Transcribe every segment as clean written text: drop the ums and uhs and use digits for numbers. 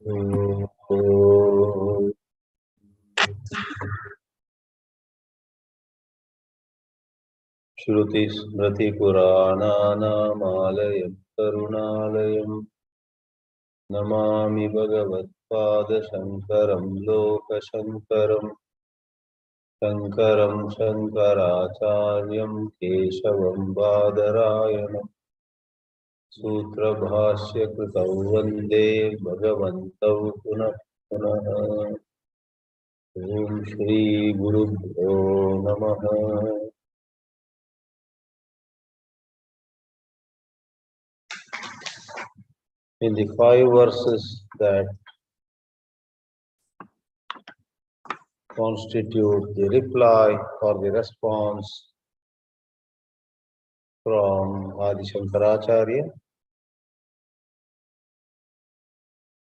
Shruti Smriti Purananam Karunalayam Namami Bhagavatpada Shankaram Lokashankaram Shankaram Shankaracharyam Keshavam Badarayanam Sutra Bhashya Kritau Vande Bhagavantau Punah Punah Om Shri Gurubhyo Namaha. In the 5 verses that constitute the reply or the response from Adi Shankaracharya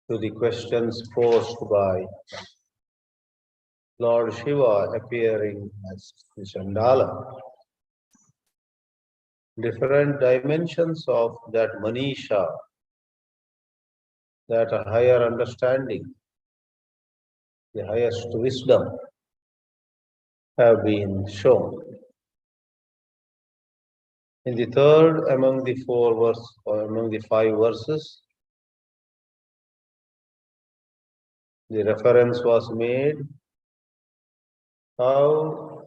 to the questions posed by Lord Shiva appearing as the Chandala, different dimensions of that manīṣā, that higher understanding, the highest wisdom, have been shown. In the third among the 5 verses, the reference was made how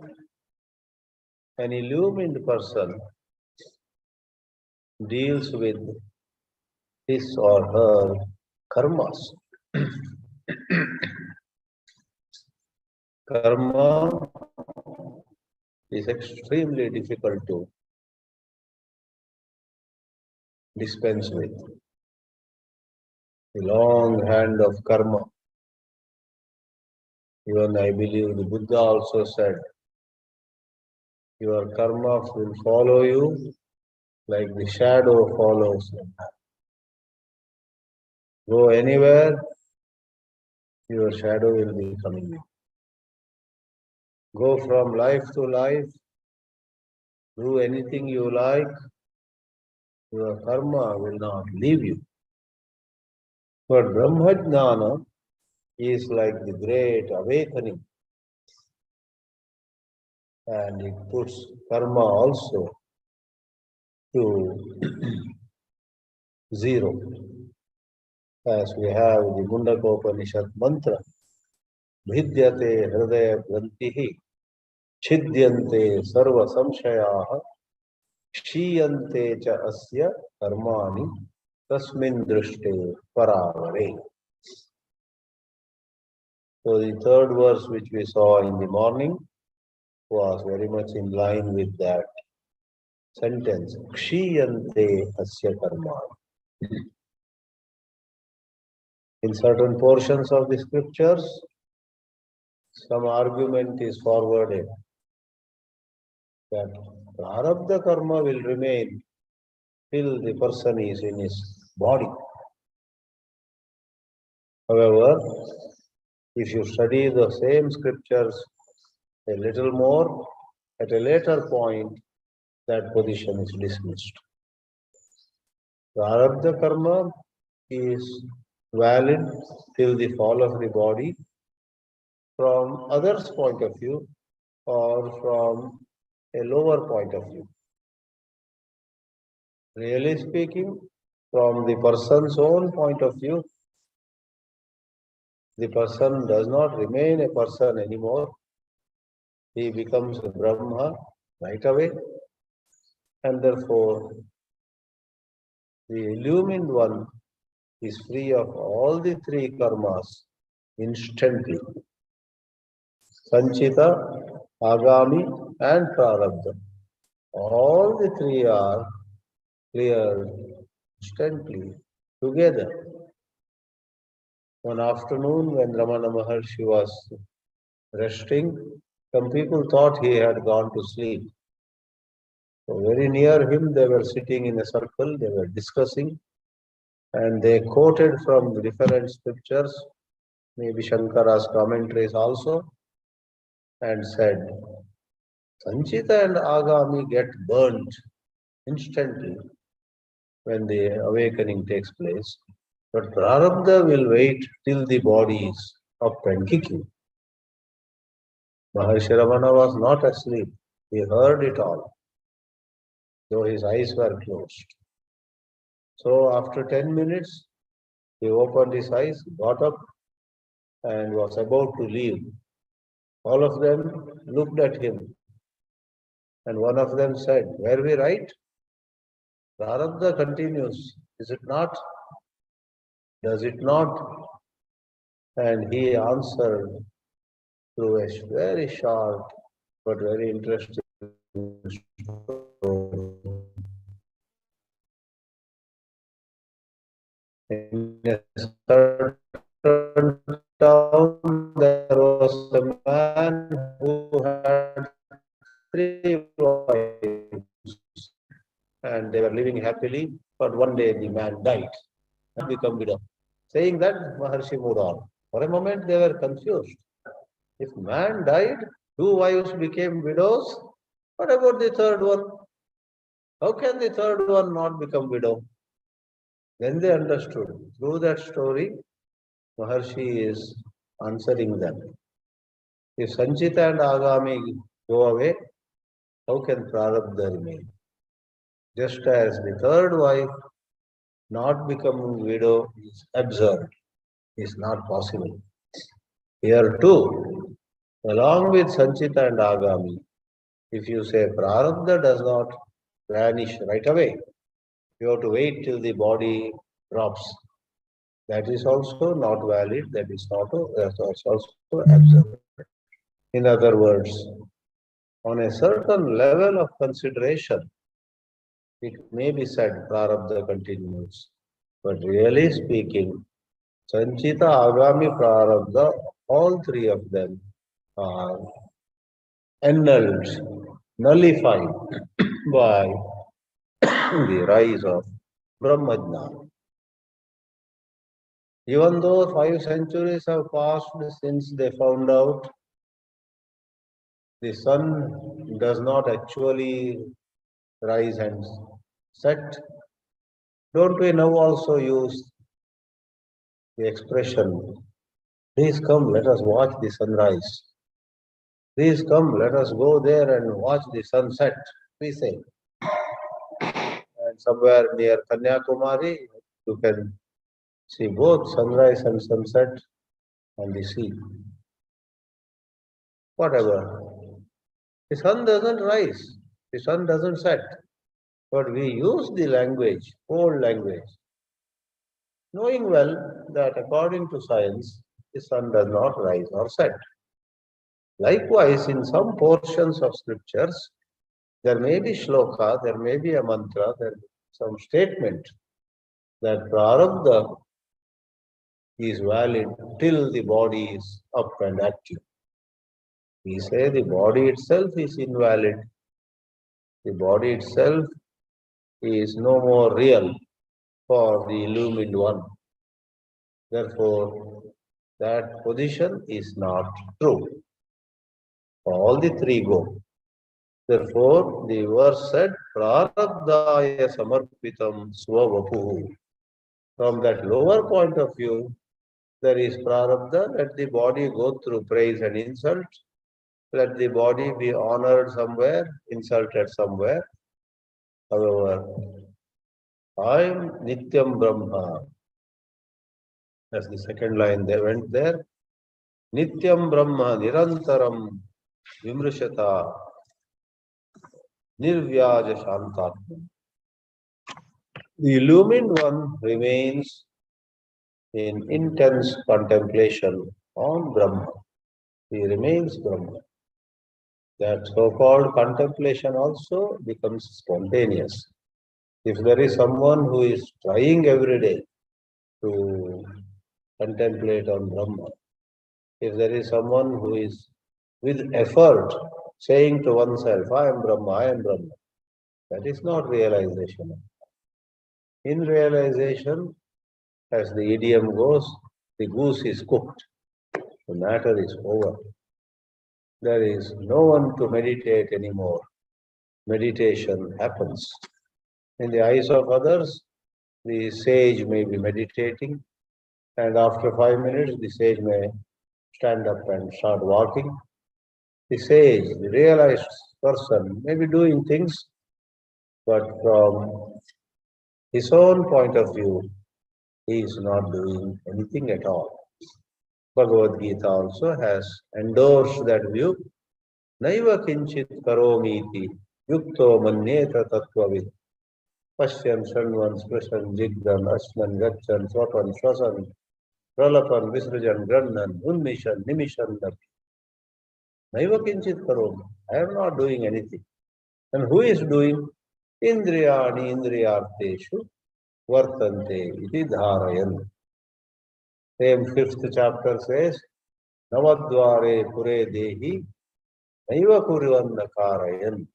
an illumined person deals with his or her karmas. Karma is extremely difficult to dispense with. The long hand of karma. Even I believe the Buddha also said, your karma will follow you like the shadow follows you. Go anywhere, your shadow will be coming in. Go from life to life, do anything you like, your karma will not leave you. But Brahmajnana is like the great awakening, and it puts karma also to zero. As we have the Mundakopanishad mantra, Bhidyate Hridaya Grantihi, Chidyante Sarva Samshayaha, Shiyante Cha Asya Karmani, Tasmin Drishte Paravare. So the third verse which we saw in the morning was very much in line with that sentence. Kshiyante Asya Karmani. In certain portions of the scriptures, some argument is forwarded that prarabdha karma will remain till the person is in his body. However, if you study the same scriptures a little more, at a later point, that position is dismissed. Prarabdha karma is valid till the fall of the body from others' point of view or from a lower point of view. Really speaking, from the person's own point of view, the person does not remain a person anymore. He becomes a Brahma right away, and therefore the illumined one is free of all the 3 karmas instantly. Sanchita, Agami and Prarabdha. All the 3 are cleared instantly together. One afternoon when Ramana Maharshi was resting, some people thought he had gone to sleep. So very near him, they were sitting in a circle, they were discussing, and they quoted from the different scriptures, maybe Shankara's commentaries also, and said, Sanchita and Agami get burnt instantly when the awakening takes place. But prarabdha will wait till the body is up and kicking. Maharshi Ramana was not asleep. He heard it all, though his eyes were closed. So after 10 minutes, he opened his eyes, got up, and was about to leave. All of them looked at him, and one of them said, "Were we right? Prarabdha continues, is it not? Does it not?" And he answered through a very short but very interesting story. In a certain town, there was a man who had three wives, and they were living happily. But one day the man died and became widow. Saying that, Maharshi moved on. For a moment, they were confused. If man died, two wives became widows. What about the third one? How can the third one not become widow? Then they understood. Through that story, Maharshi is answering them. If Sanchita and Agami go away, how can Prarabdha remain? Just as the third wife not becoming widow is absurd, is not possible. Here too, along with Sanchita and Agami, if you say Prarabdha does not vanish right away, you have to wait till the body drops. That is also not valid, that is also absurd. In other words, on a certain level of consideration, it may be said Prarabdha continues. But really speaking, Sanchita, Agami, Prarabdha, all three of them are annulled, nullified by the rise of Brahmajnana. Even though 5 centuries have passed since they found out the sun does not actually rise and set, don't we now also use the expression, please come, let us watch the sunrise. Please come, let us go there and watch the sunset, we say. And somewhere near Kanyakumari, you can see both sunrise and sunset on the sea. Whatever. The sun doesn't rise, the sun doesn't set. But we use the language, old language, knowing well that according to science, the sun does not rise or set. Likewise, in some portions of scriptures, there may be shloka, there may be a mantra, there may be some statement that prarabdha is valid till the body is up and active. We say the body itself is invalid. The body itself is no more real for the illumined one. Therefore, that position is not true. All the three go. Therefore, the verse said, Prarabdhaya samarpitam svavapuhu. From that lower point of view, there is prarabdha, let the body go through praise and insult. Let the body be honored somewhere, insulted somewhere. However, I am Nityam Brahma. That's the second line they went there. Nityam Brahma Nirantaram Vimrishata Nirvyaja Shantatma. The illumined one remains in intense contemplation on Brahma. He remains Brahma. That so-called contemplation also becomes spontaneous. If there is someone who is trying every day to contemplate on Brahma, if there is someone who is with effort saying to oneself, I am Brahma, I am Brahma, that is not realization. In realization, as the idiom goes, the goose is cooked, the matter is over. There is no one to meditate anymore. Meditation happens. In the eyes of others, the sage may be meditating, And after 5 minutes, the sage may stand up and start walking. The sage, the realized person, may be doing things, but from his own point of view, he is not doing anything at all. Bhagavad Gita also has endorsed that view. Naiva kinchit karomiti yukto manyeta tattvavid Pashyan Shanvan Sprishan Jigdan Ashnan Gachan Swapan Shwasan Pralapan Visrajan Grannan Unmishan Nimishan Naiva kinchit karomi. I am not doing anything. And who is doing? Indriyani Indriyarteshu Vartante iti dharayan. Same fifth chapter says, Navadvare Pure Dehi Naiva Kurivanna Karayan.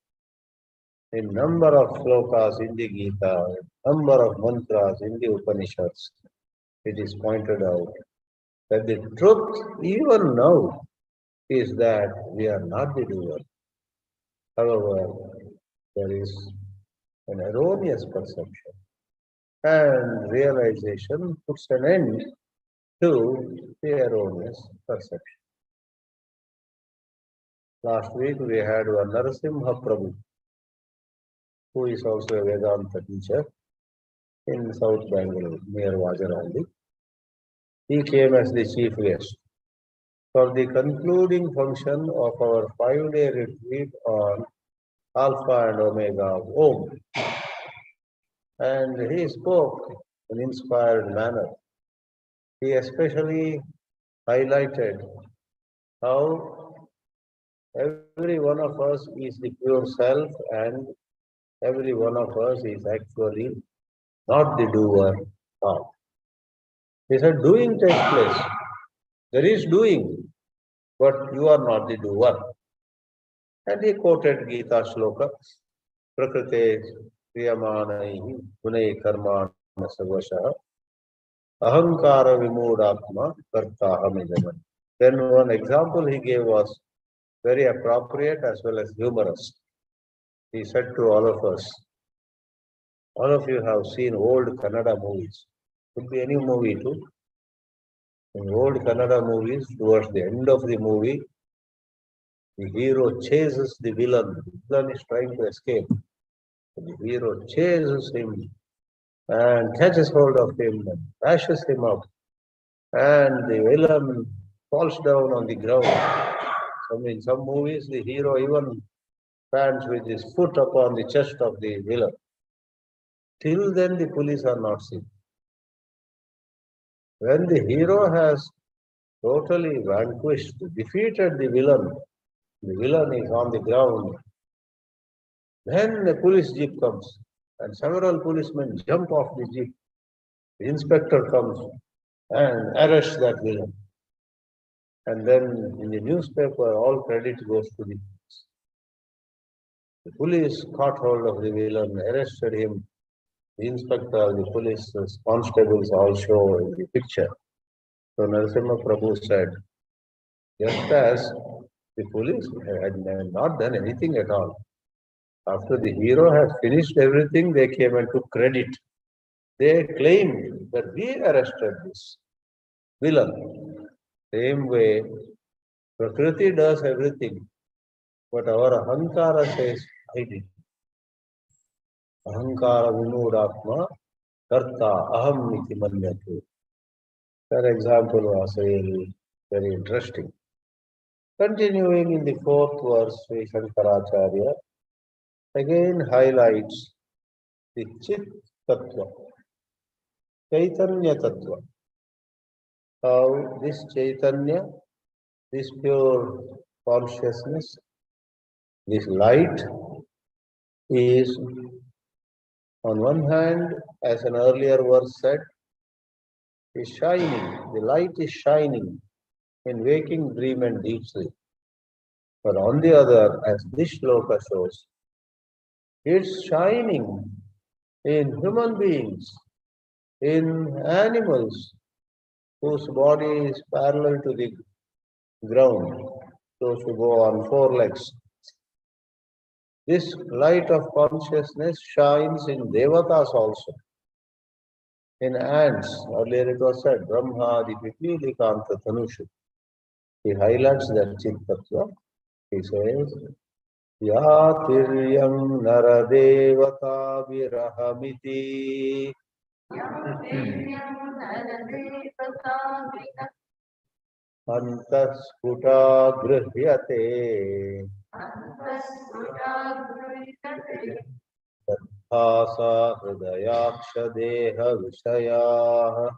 A number of slokas in the Gita, a number of mantras in the Upanishads, it is pointed out that the truth, even now, is that we are not the doer. However, there is an erroneous perception, and realization puts an end to the erroneous perception. Last week we had one Narasimha Prabhu, who is also a Vedanta teacher in South Bangalore, near Vajarandi. He came as the chief guest for the concluding function of our 5-day retreat on Alpha and Omega of Om. And he spoke in an inspired manner. He especially highlighted how every one of us is the pure self and every one of us is actually not the doer of. He said, doing takes place. There is doing, but you are not the doer. And he quoted Gita Shloka, Prakrite Priyamanaihi Gunai Karmana Savasha Ahankara Vimudatma Kartahamidaman. Then one example he gave was very appropriate as well as humorous. He said to all of us, all of you have seen old Kannada movies. Could be any movie too. In old Kannada movies, towards the end of the movie, the hero chases the villain. The villain is trying to escape. The hero chases him and catches hold of him and bashes him up. And the villain falls down on the ground. In some movies, the hero even stands with his foot upon the chest of the villain. Till then, the police are not seen. When the hero has totally vanquished, defeated the villain is on the ground, then the police jeep comes and several policemen jump off the jeep. The inspector comes and arrests that villain. And then in the newspaper, all credit goes to the police. The police caught hold of the villain, arrested him. The inspector, the police constables all show in the picture. So Narasimha Prabhu said, just as the police had not done anything at all. After the hero had finished everything, they came and took credit. They claimed that we arrested this villain. Same way, Prakriti does everything, but our Ahankara says, I did. Ahankara Vimudatma Karta Aham Iti Manyatu. That example was really very interesting. Continuing in the 4th verse, Sri Shankaracharya again highlights the Chit Tattva, Chaitanya Tattva. How this Chaitanya, this pure consciousness, this light is, on one hand, as an earlier verse said, is shining. The light is shining in waking, dream and deep sleep. But on the other, as this shloka shows, it's shining in human beings, in animals whose body is parallel to the ground, those who go on 4 legs. This light of consciousness shines in devatas also. In ants, earlier it was said, Brahma di Pipili Kanta Tanushu. He highlights that Chit Tattva. He says, Yatiryam Naradevata Virahamiti Antasputa Grihyate Tadhasa Hridayaksha Deha Vishaya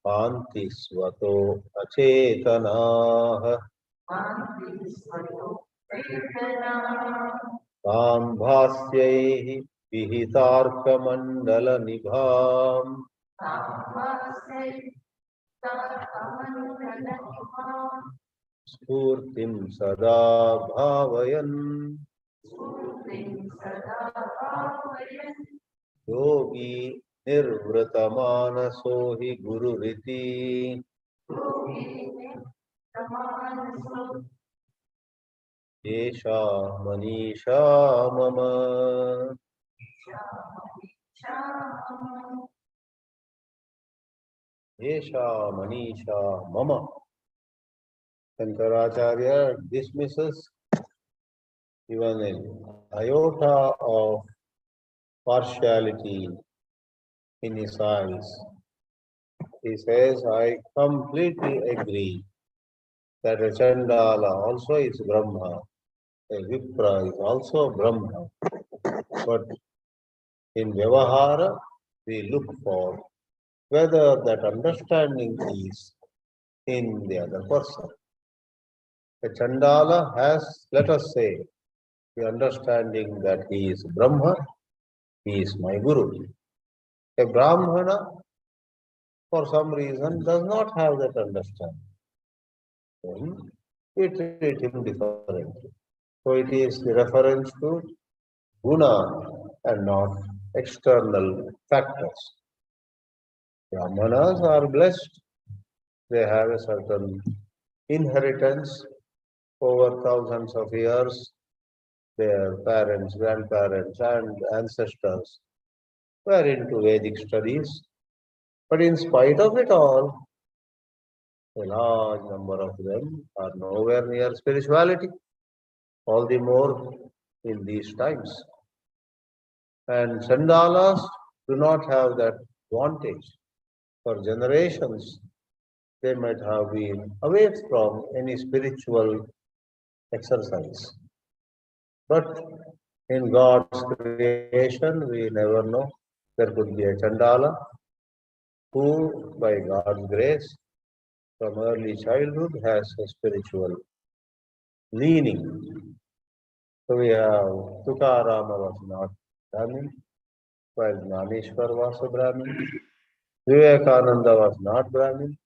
Panti Svato Achetanaha Tam Bhasyaihi Vihitarkamandala Nibham Spurtim Sada Bhavayan Yogi Nirvratamanaso hi Guru Riti Yesha Manīṣā Mama Yesha Manīṣā Mama. Shankaracharya dismisses even an iota of partiality in his eyes. He says, I completely agree that a Chandala also is Brahma, a Vipra is also Brahma. But in Vyavahara, we look for whether that understanding is in the other person. A Chandala has, let us say, the understanding that he is Brahma, he is my Guru. A Brahmana, for some reason, does not have that understanding. Then we treat him differently. So it is the reference to guna and not external factors. Brahmanas are blessed. They have a certain inheritance over thousands of years. Their parents, grandparents, and ancestors were into Vedic studies. But in spite of it all, a large number of them are nowhere near spirituality, all the more in these times. And Chandalas do not have that advantage. For generations, they might have been away from any spiritual exercise. But in God's creation, we never know. There could be a Chandala who, by God's grace, from early childhood has a spiritual leaning. So we have Tukarama was not Brahmin, while Gnaneshwar was a Brahmin. Vivekananda was not Brahmin.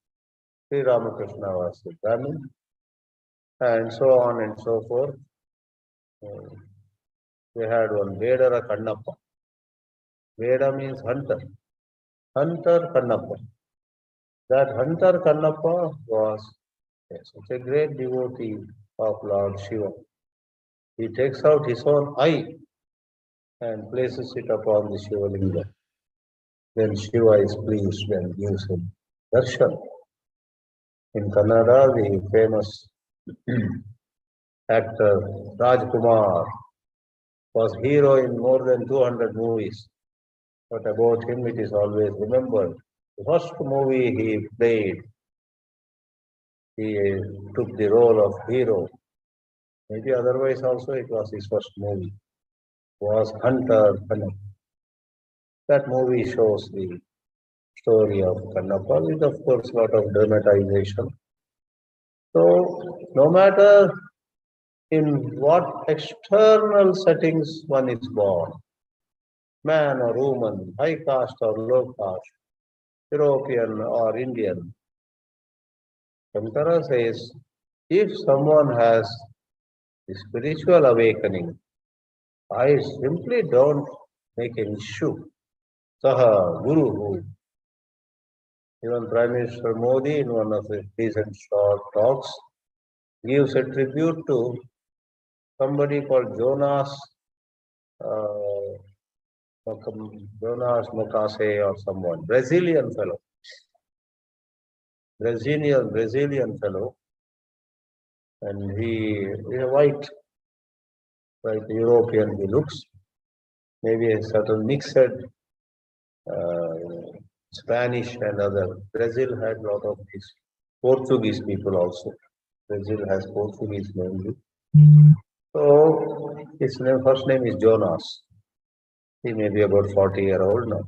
Sri Ramakrishna was a Brahmin. And so on and so forth. We had one Vedara Kannappa. Veda means hunter. Hunter Kannappa. That hunter Kannappa was such a great devotee of Lord Shiva. He takes out his own eye and places it upon the Shiva Linga. Then Shiva is pleased and gives him darshan. In Kannada, the famous actor Rajkumar was hero in more than 200 movies. But about him it is always remembered. The first movie he played, he took the role of hero. Maybe otherwise also it was his first movie. It was Hunter Kannappa. That movie shows the story of Kannappa with, of course, a lot of dramatization. So, no matter in what external settings one is born, man or woman, high caste or low caste, European or Indian, Shankara says, if someone has the spiritual awakening, I simply don't make an issue. Saha Guru. Even Prime Minister Modi, in one of his recent short talks, gives a tribute to somebody called Jonas Jonas Mukase or someone, Brazilian fellow, Brazilian fellow, and he is a white European he looks, maybe a certain mixed uh, Spanish and other. Brazil had a lot of these Portuguese people also. Brazil has Portuguese mainly. So his first name is Jonas. He may be about 40-year-old now.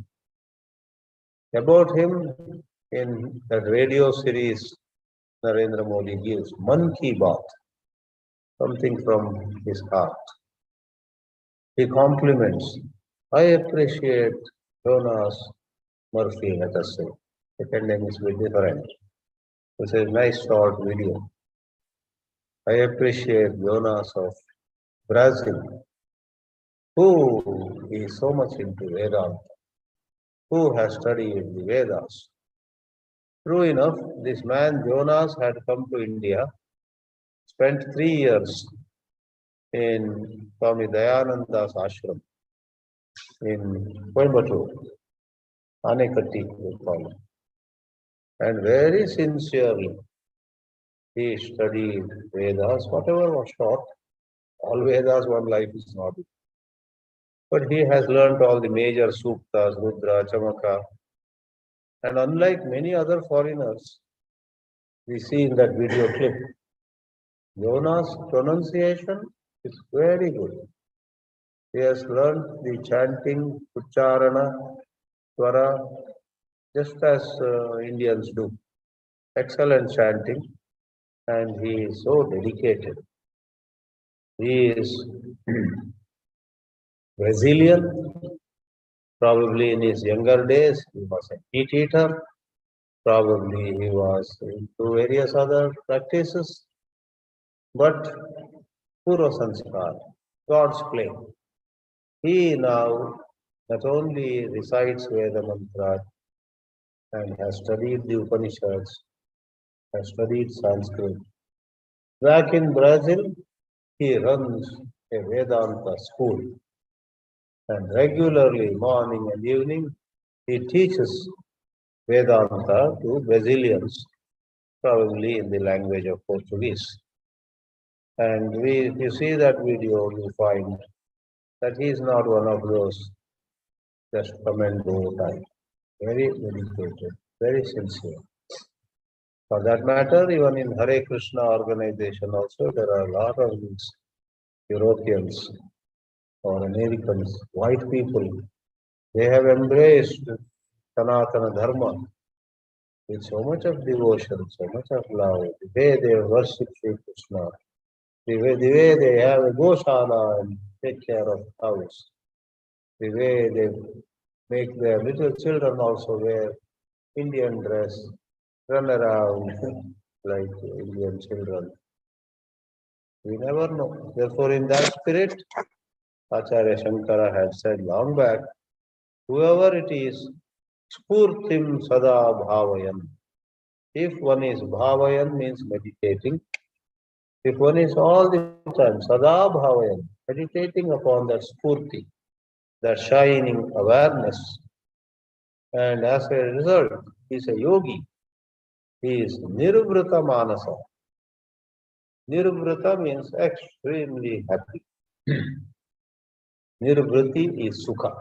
About him, in that radio series Narendra Modi gives, Man Ki Baat, something from his heart. He compliments. I appreciate Jonas Murphy, let us say. Second name is very different. It's a nice short video. I appreciate Jonas of Brazil, who is so much into Vedanta, who has studied the Vedas. True enough, this man Jonas had come to India, spent 3 years in Swami Dayananda's ashram in Coimbatore, Anekatti, we call it. And very sincerely, he studied Vedas, whatever was taught. All Vedas, one life is not. But he has learnt all the major suktas, Rudra, Chamaka. And unlike many other foreigners, we see in that video clip, Jonas' pronunciation is very good. He has learnt the chanting, Ucharana, Swara, just as Indians do. Excellent chanting, and he is so dedicated. He is Brazilian. Probably in his younger days, he was a meat eater. Probably he was into various other practices. But Purva Sanskar, God's play. He now not only recites Veda Mantra and has studied the Upanishads, has studied Sanskrit. Back in Brazil, he runs a Vedanta school. And regularly, morning and evening, he teaches Vedanta to Brazilians, probably in the language of Portuguese. And if you see that video, you find that he is not one of those just come and go type. Very dedicated, very sincere. For that matter, even in Hare Krishna organization also, there are a lot of these Europeans or Americans, white people. They have embraced Sanatana Dharma with so much of devotion, so much of love. The way they worship Sri Krishna, the way they have a goshala and take care of cows, the way they make their little children also wear Indian dress, run around like Indian children. We never know. Therefore, in that spirit, Acharya Shankara had said long back, whoever it is, spurtim sada bhavayan. If one is bhavayan means meditating. If one is all the time sada bhavayan, meditating upon that spurti, that shining awareness, and as a result, he is a yogi. He is nirvrita manasa. Nirvrita means extremely happy. Nirvriti is sukha.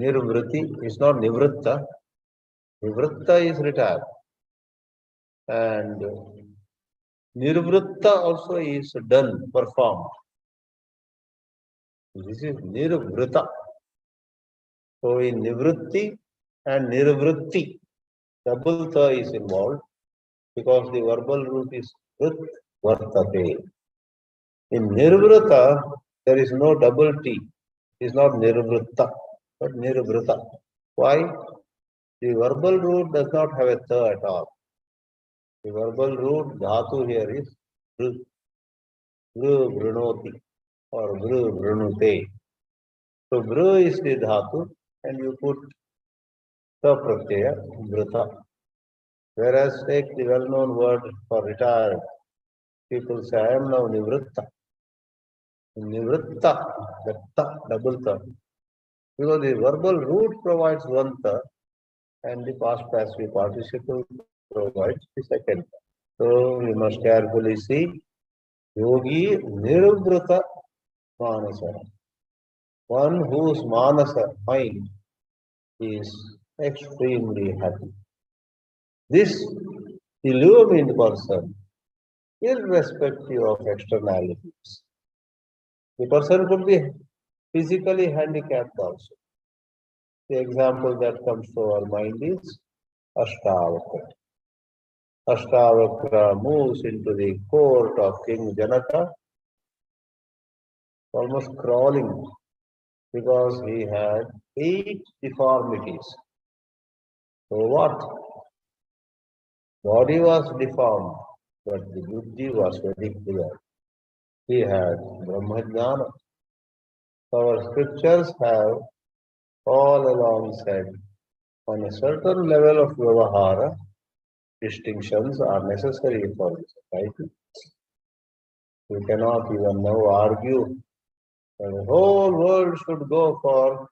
Nirvriti is not nivritta. Nivritta is retired. And nirvritta also is done, performed. This is nirvrita. So in nivritti and nirvritti, double tha is involved because the verbal root is vrit vartate. In nirvrita, there is no double T. It is not nirvritta, but nirvrita. Why? The verbal root does not have a tha at all. The verbal root dhatu here is vr, vrinoti or vr vrinute. So vr is the dhatu and you put tha pratyaya vrita. Whereas take the well-known word for retired, people say, I am now nivritta. Nivritta, the ta, double ta. Because the verbal root provides one ta and the past passive participle provides the second ta. So we must carefully see yogi nirvrita manasa. One whose manasa mind is extremely happy. This illumined person, irrespective of externalities. The person could be physically handicapped also. The example that comes to our mind is Ashtavakra. Ashtavakra moves into the court of King Janaka, almost crawling because he had 8 deformities. So what? Body was deformed, but the buddhi was very clear. He had Brahmajnana. Our scriptures have all along said on a certain level of vyavahara, distinctions are necessary for the society. We cannot even now argue that the whole world should go for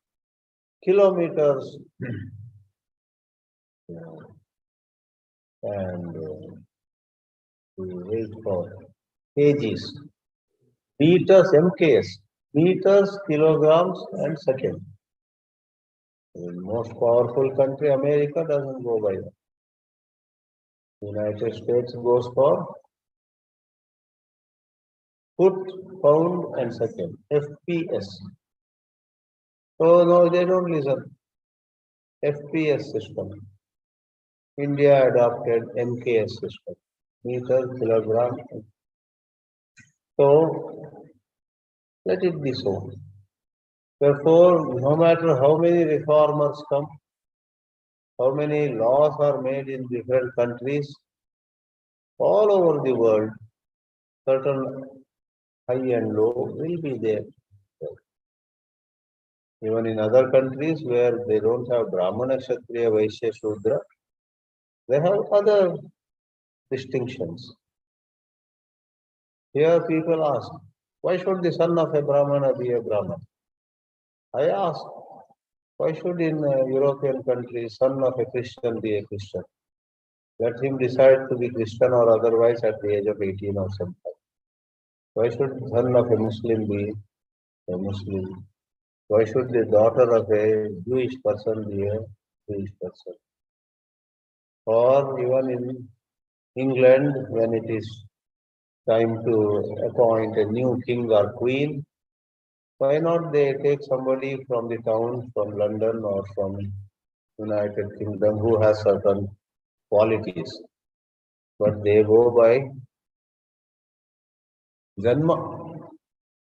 kilometers and we wait for kgs, meters, MKs, meters, kilograms, and seconds. The most powerful country, America, doesn't go by that. United States goes for foot, pound, and second, FPS. So no, they don't listen. FPS system. India adopted MKS system, meter, kilogram. So let it be so. Therefore, no matter how many reformers come, how many laws are made in different countries, all over the world, certain high and low will be there. Even in other countries where they don't have Brahmana, Kshatriya, Vaishya, Shudra, they have other distinctions. Here people ask, why should the son of a Brahmana be a Brahman? I ask, why should in European countries son of a Christian be a Christian? Let him decide to be Christian or otherwise at the age of 18 or something. Why should son of a Muslim be a Muslim? Why should the daughter of a Jewish person be a Jewish person? Or even in England, when it is time to appoint a new king or queen, why not they take somebody from the town, from London or from United Kingdom who has certain qualities, but they go by Janma,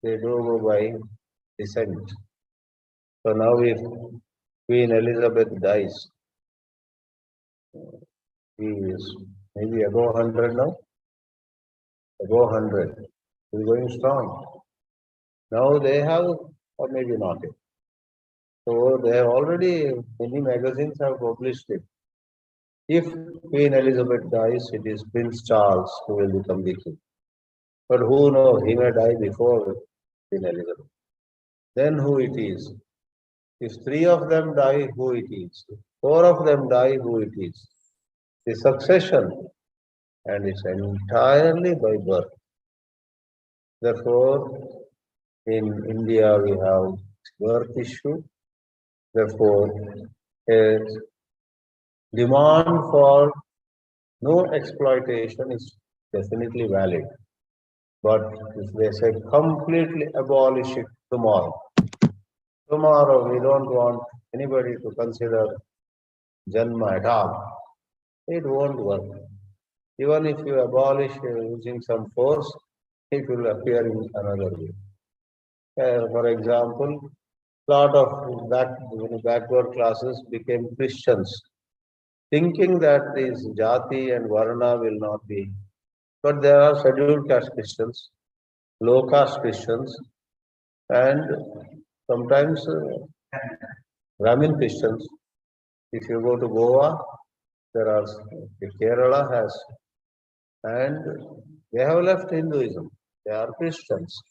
they don't go by descent. So now if Queen Elizabeth dies, he is maybe above 100 now, above 100, he's going strong. Now they have, or maybe not yet. So they have already, many magazines have published it. If Queen Elizabeth dies, it is Prince Charles who will become the king. But who knows, he may die before Queen Elizabeth. Then who it is? If 3 of them die, who it is? If 4 of them die, who it is? The succession, and it's entirely by birth. Therefore, in India we have birth issue. Therefore, a demand for no exploitation is definitely valid. But if they say completely abolish it tomorrow, we don't want anybody to consider Janma at all, it won't work. Even if you abolish using some force, it will appear in another way. For example, lot of backward classes became Christians, thinking that this jati and varna will not be. But there are scheduled caste Christians, low caste Christians, and sometimes Brahmin Christians. If you go to Goa, there are Kerala has, and they have left Hinduism. They are Christians.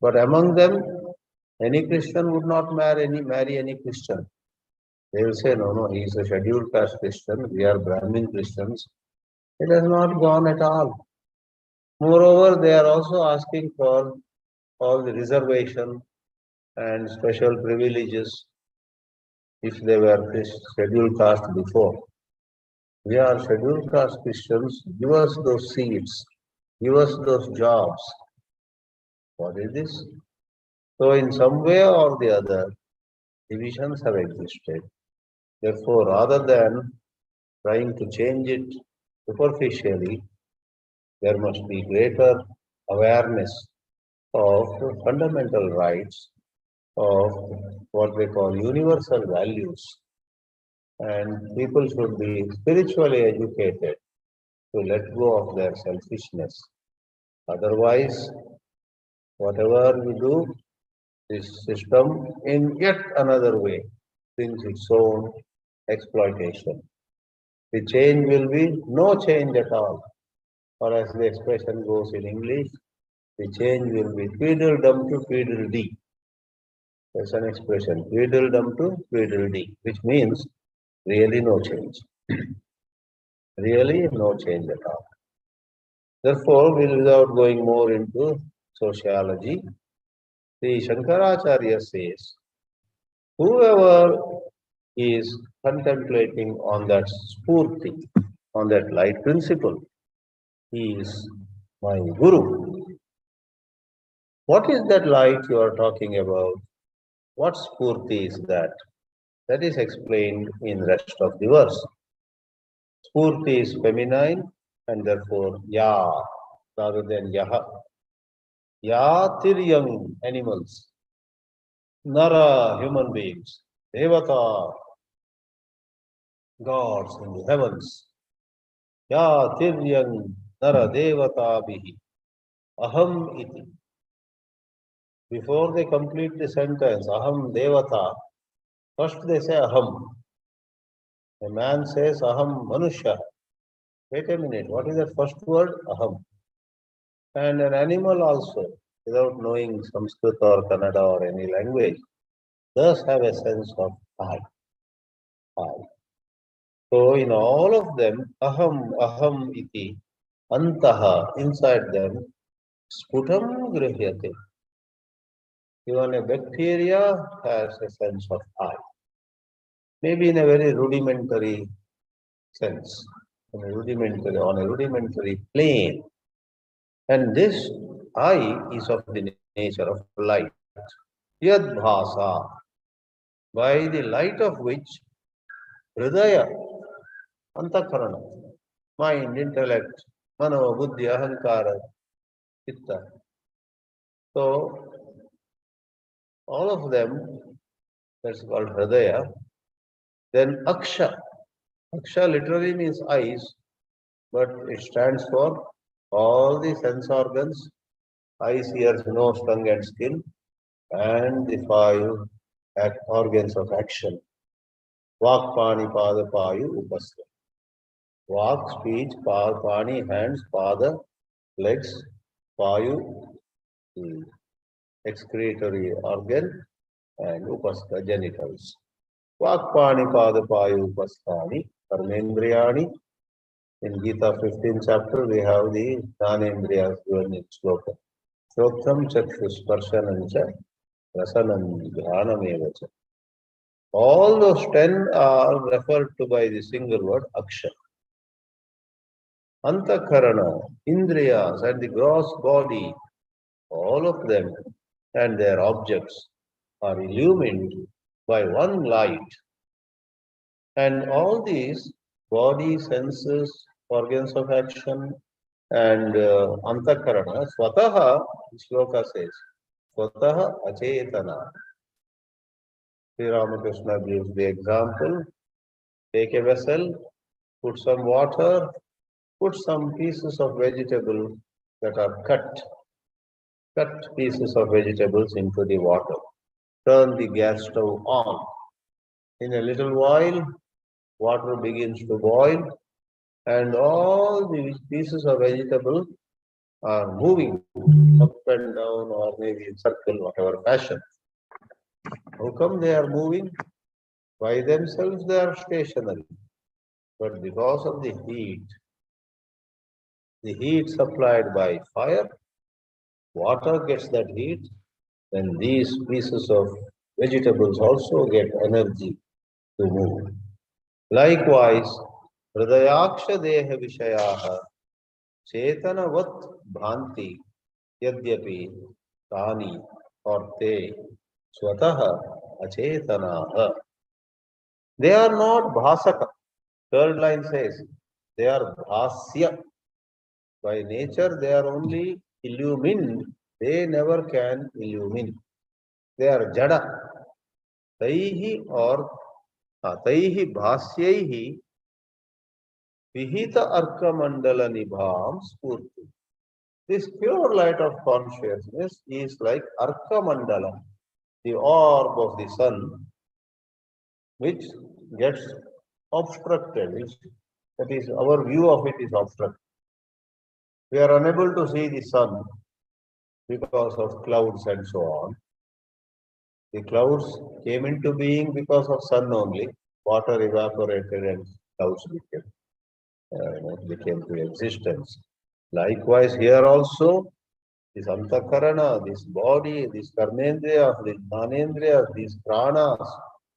But among them, any Christian would not marry any Christian. They will say, no, no, he is a scheduled caste Christian, we are Brahmin Christians. It has not gone at all. Moreover, they are also asking for all the reservation and special privileges if they were scheduled caste before. We are scheduled caste Christians, give us those seats, give us those jobs. What is this? So in some way or the other, divisions have existed. Therefore, rather than trying to change it superficially, there must be greater awareness of fundamental rights, of what they call universal values. And people should be spiritually educated to let go of their selfishness. Otherwise, whatever we do, this system in yet another way brings its own exploitation. The change will be no change at all. Or as the expression goes in English, the change will be tweedledum to tweedledee. That's an expression, tweedledum to tweedledee, which means really no change. Really no change at all. Therefore, without going more into sociology, the Shankaracharya says, whoever is contemplating on that spurti, on that light principle, he is my guru. What is that light you are talking about? What spurti is that? That is explained in rest of the verse. Spurti is feminine and therefore ya rather than yaha. Yatir young animals, nara human beings, devata gods in the heavens. Yatir young nara devata bihi aham iti. Before they complete the sentence, aham devata, first they say aham. A man says aham manusha. Wait a minute, what is that first word? Aham. And an animal also, without knowing Sanskrit or Kannada or any language, does have a sense of I. I. So in all of them, aham iti, antaha, inside them, sputam grihyate. Even a bacteria has a sense of I. Maybe in a very rudimentary sense, on a rudimentary plane. And this I is of the nature of light. Yad bhasa, by the light of which hridaya, antakarana, mind, intellect, mano, buddhi, ahankara, chitta. So all of them, that's called hridaya. Then aksha. Aksha literally means eyes, but it stands for all the sense organs, eyes, ears, nose, tongue, and skin, and the five organs of action. Vak, pani, pada, payu, upasya. Vak, speech, pani, hands, pada, legs, payu, the excretory organ, and upasya, genitals. Vak, pani, pada, payu, upasthani, karmendriyani. In Gita 15th chapter, we have the Jnanendriyas given in sloka. Stotram, chakshus, sparshanancha, rasanam, dhanamevacha. All those 10 are referred to by the single word aksha. Antakarana, indriyas, and the gross body, all of them and their objects are illumined by one light. And all these body, senses, organs of action, and antakarana, swataha, shloka says, swataha achetana. Sri Ramakrishna gives the example, take a vessel, put some water, put some pieces of vegetable that are cut pieces of vegetables into the water. Turn the gas stove on. In a little while, water begins to boil and all the pieces of vegetable are moving up and down or maybe in circle, whatever fashion. How come they are moving? By themselves they are stationary. But because of the heat supplied by fire, water gets that heat, then these pieces of vegetables also get energy to move. Likewise, Hridayaksha Deha Vishayaha Chetanavat Bhanti Yadyapi Tani or Te Swataha Achetanaha. They are not Bhasaka. Third line says they are Bhasya. By nature, they are only illumined. They never can illumine. They are Jada. Taihi or Taihi Bhasyaihi Vihita Arka Mandala Nibham Spurti. This pure light of consciousness is like Arka Mandala, the orb of the sun, which gets obstructed. That is, our view of it is obstructed. We are unable to see the sun because of clouds and so on. The clouds came into being because of sun only. Water evaporated and clouds became to existence. Likewise, here also, this antakarana, this body, this karmendriya, this jnanendriya, these pranas,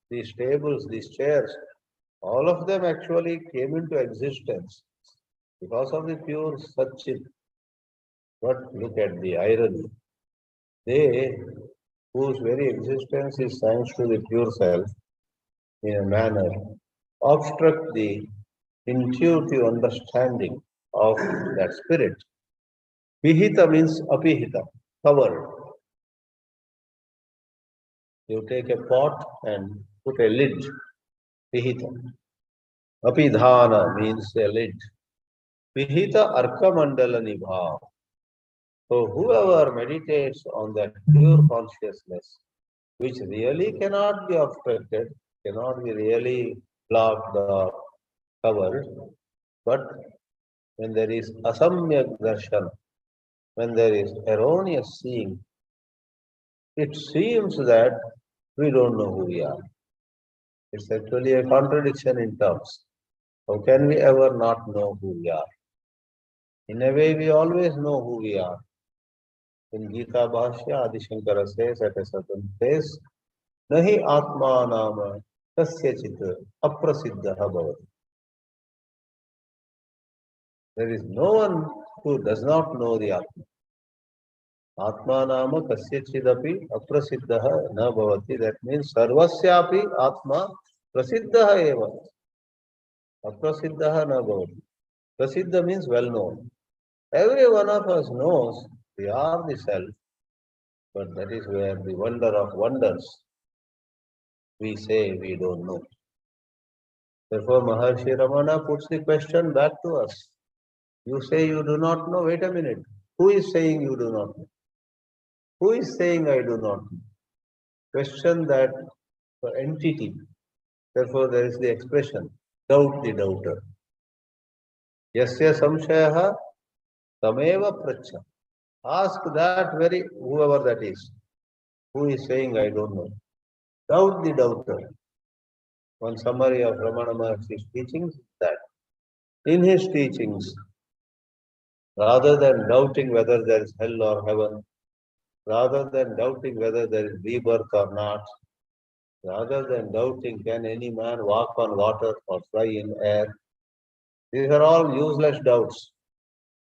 these tables, these chairs, all of them actually came into existence because of the pure Satchit. But look at the irony. They, whose very existence is thanks to the pure self, in a manner, obstruct the intuitive understanding of that spirit. Vihita means apihita, covered. You take a pot and put a lid, vihita. Apidhana means a lid. Vihita arka mandala nibha. So whoever meditates on that pure consciousness, which really cannot be obstructed, cannot be really blocked or covered, but when there is asamyak darshan, when there is erroneous seeing, it seems that we don't know who we are. It's actually a contradiction in terms. How can we ever not know who we are? In a way, we always know who we are. In Gita Bhashya, Adi Shankara says at a certain place, Nahi Atma Nama Kasyachit Aprasiddha Bhavati. There is no one who does not know the Atma. Atma Nama Kasyachidapi Aprasiddha Na Bhavati. That means Sarvasyapi Atma Prasiddha Eva. Aprasiddha Na Bhavati. Prasiddha means well known. Every one of us knows we are the self, but that is where the wonder of wonders. We say we don't know. Therefore, Maharshi Ramana puts the question back to us. You say you do not know. Wait a minute. Who is saying you do not know? Who is saying I do not know? Question that entity. Therefore, there is the expression, doubt the doubter. Yasya samshayaha tameva pracha. Ask that very, whoever that is, who is saying I don't know. Doubt the doubter. One summary of Ramana Maharshi's teachings is that in his teachings, rather than doubting whether there is hell or heaven, rather than doubting whether there is rebirth or not, rather than doubting can any man walk on water or fly in air, these are all useless doubts.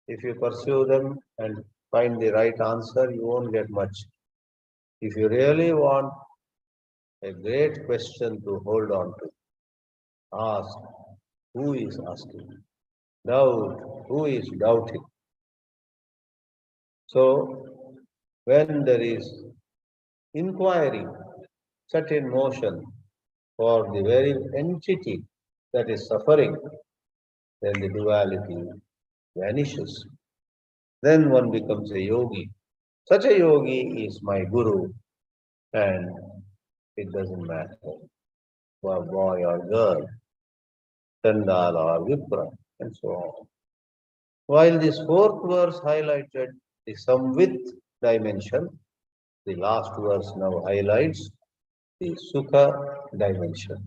If you pursue them and find the right answer, you won't get much. If you really want a great question to hold on to, ask who is asking. Doubt who is doubting. So, when there is inquiry set in motion for the very entity that is suffering, then the duality vanishes. Then one becomes a yogi. Such a yogi is my guru, and it doesn't matter for boy or girl, Chandala or Vipra, and so on. While this fourth verse highlighted the sum width dimension, the last verse now highlights the Sukha dimension,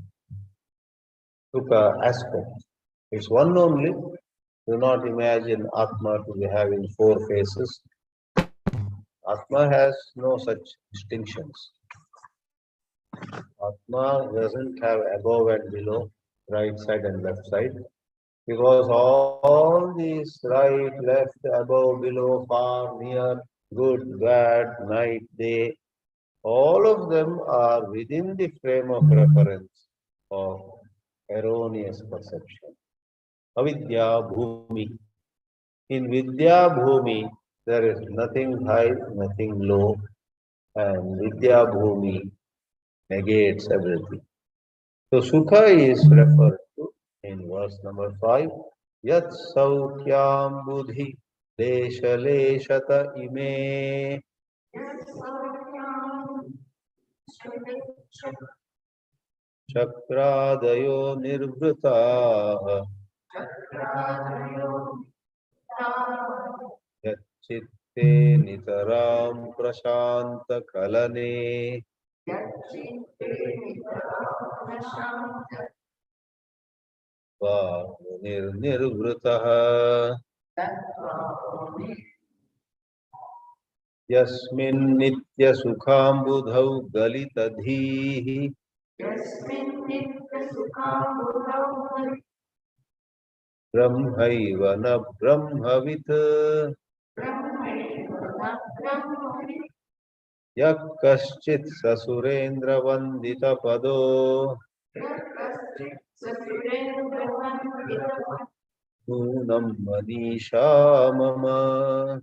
Sukha aspect. It's one only. Do not imagine Atma to be having four faces. Atma has no such distinctions. Atma doesn't have above and below, right side and left side, because all these right, left, above, below, far, near, good, bad, night, day, all of them are within the frame of reference of erroneous perception. Avidya Bhumi. In Vidya Bhumi, there is nothing high, nothing low, and Vidya Bhumi negates everything. So Sukha is referred to in verse number 5. Yat Saukyam Buddhi Lesha Leshata Ime Chakradayo Nirvritaha Yat Chitte Nitaram Prashanta Kalane Nirvritaha Yasmin Nitya Sukhambudhau Galitadhihi Brahmaiva na Brahmavit Yak Kaschit Sasurendra Vandita Pado Nunam Manisha Mama.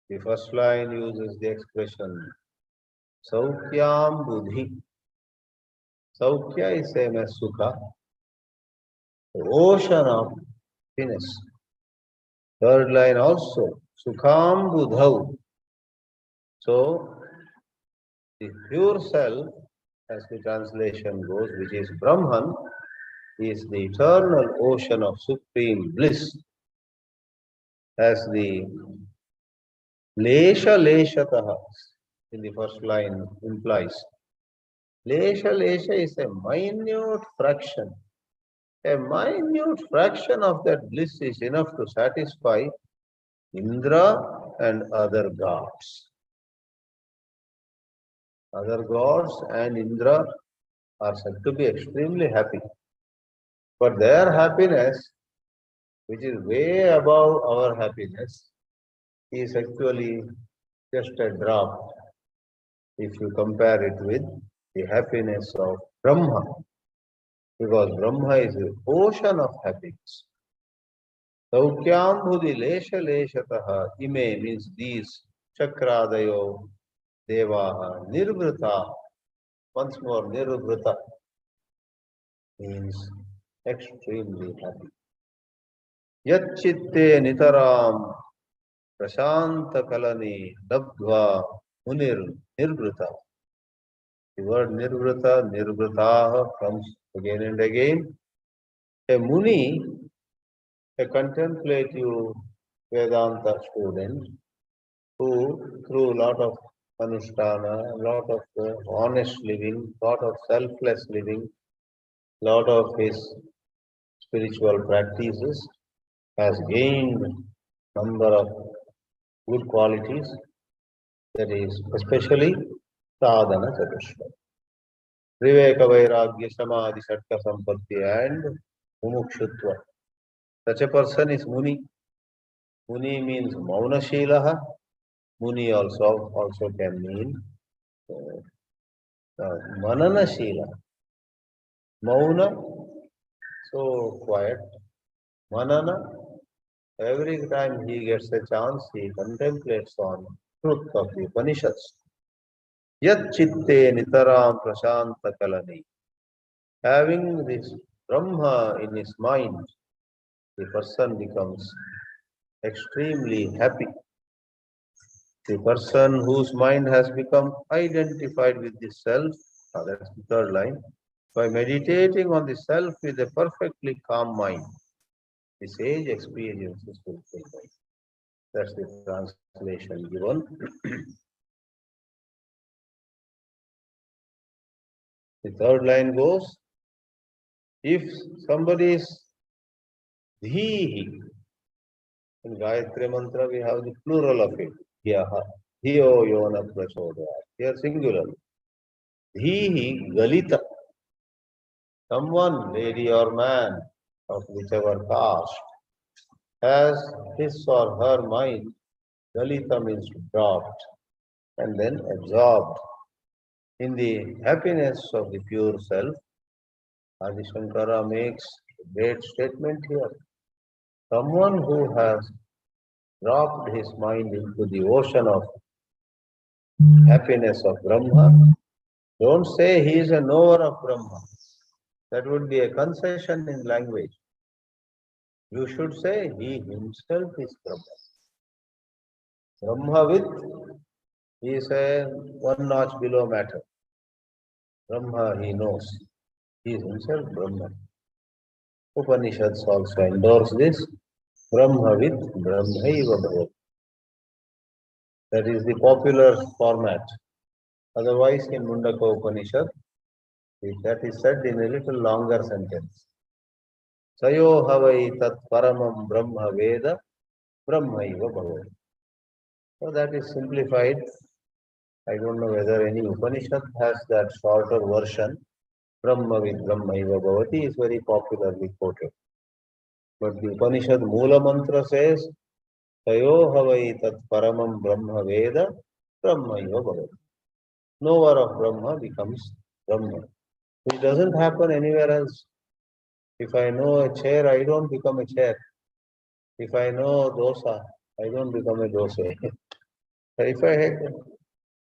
The first line uses the expression Saukyam Buddhi. Saukya is same as Sukha, the ocean of happiness. Third line also, Sukham Buddhau. So, the pure self, as the translation goes, which is Brahman, is the eternal ocean of supreme bliss. As the Lesha Leshataha in the first line implies. Lesha Lesha is a minute fraction. A minute fraction of that bliss is enough to satisfy Indra and other gods. Other gods and Indra are said to be extremely happy. But their happiness, which is way above our happiness, is actually just a drop if you compare it with the happiness of Brahma. Because Brahma is the ocean of happiness. Saukyam Bhudi Lesha Leshataha Ime means these Chakradayo Devaha Nirvrita. Once more, Nirvrita means extremely happy. Yat Chitte Nitaram Prashanta Kalani Labdva Munir Nirvrita. The word Nirvrita, Nirvritaha comes again and again. A Muni, a contemplative Vedanta student, who through a lot of anushtana, a lot of honest living, lot of selfless living, lot of his spiritual practices, has gained number of good qualities, that is especially sadhana chatushtha. Viveka Vairagya Samadhi Satka Sampatti and Mumukshutva. Such a person is Muni. Muni means Mauna Shilaha. Muni also can mean Manana Shila. Mauna, so quiet. Manana, every time he gets a chance, he contemplates on truth of the Upanishads. Yat chitte nitaram prashanta kalani. Having this Brahma in his mind, the person becomes extremely happy. The person whose mind has become identified with the self, that's the third line, By meditating on the self with a perfectly calm mind, the sage experiences fulfillment. That's the translation given. The third line goes, if somebody is Dhihi, in Gayatri Mantra we have the plural of it. Yaha, Dhiyo Yona Prachodaya. Here singular. Dhihi Galita. Someone, lady or man, of whichever caste, has his or her mind, Galita means dropped, and then absorbed in the happiness of the pure self. Adi Shankara makes a great statement here. Someone who has dropped his mind into the ocean of happiness of Brahma, don't say he is a knower of Brahma. That would be a concession in language. You should say he himself is Brahma. Brahmavid is a one notch below matter. Brahma he knows. He is himself Brahma. Upanishads also endorse this. Brahmavid Brahmaiva Bhavat. That is the popular format. Otherwise, in Mundaka Upanishad, that is said in a little longer sentence. Sayo havai tat paramam brahma veda brahmaiva bhavat. So that is simplified. I don't know whether any Upanishad has that shorter version. Brahma vid brahmaiva bhavati is very popularly quoted. But the Upanishad Mula Mantra says, Sayo havai tat paramam brahma veda brahmaiva bhavati. Knower of Brahma becomes Brahma. Which doesn't happen anywhere else. If I know a chair, I don't become a chair. If I know dosa, I don't become a dosa.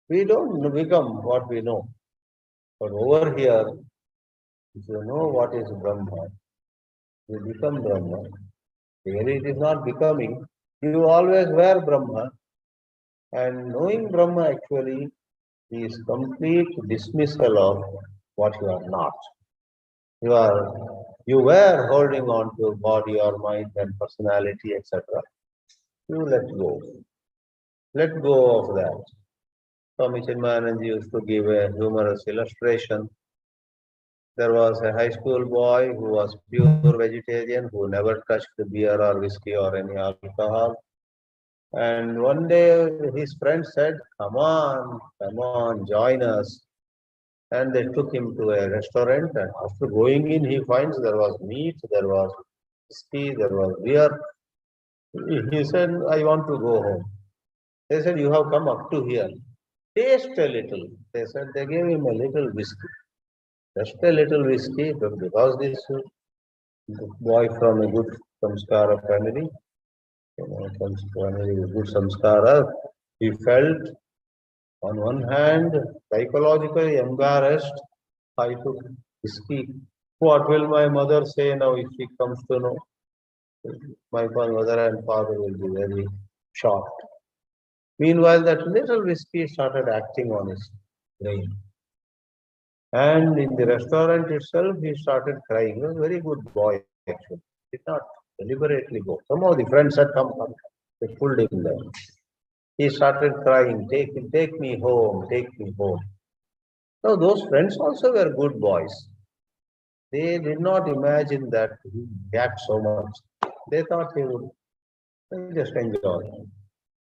We don't become what we know. But over here, if you know what is Brahma, you become Brahma. Really, it is not becoming. You always were Brahma. And knowing Brahma actually is complete dismissal of what you are not. You were holding on to body or mind and personality, etc. You let go. Let go of that. Swami Chinmayanand used to give a humorous illustration. There was a high school boy who was pure vegetarian, who never touched beer or whiskey or any alcohol. And one day his friend said, come on, join us. And they took him to a restaurant, and after going in, he finds there was meat, there was whiskey, there was beer. He said, I want to go home. They said, you have come up to here. Taste a little. They said, they gave him a little whiskey. Just a little whiskey, but because this boy from a good samskara family, family with good samskara, he felt on one hand psychologically embarrassed. I took whiskey. What will my mother say now if she comes to know? My mother and father will be very shocked. Meanwhile, that little whiskey started acting on his brain. And in the restaurant itself, he started crying. He was a very good boy, actually. He did not deliberately go. Somehow the friends said, come. They pulled him there. He started crying, take me home, take me home. So those friends also were good boys. They did not imagine that he react so much. They thought he would just enjoy.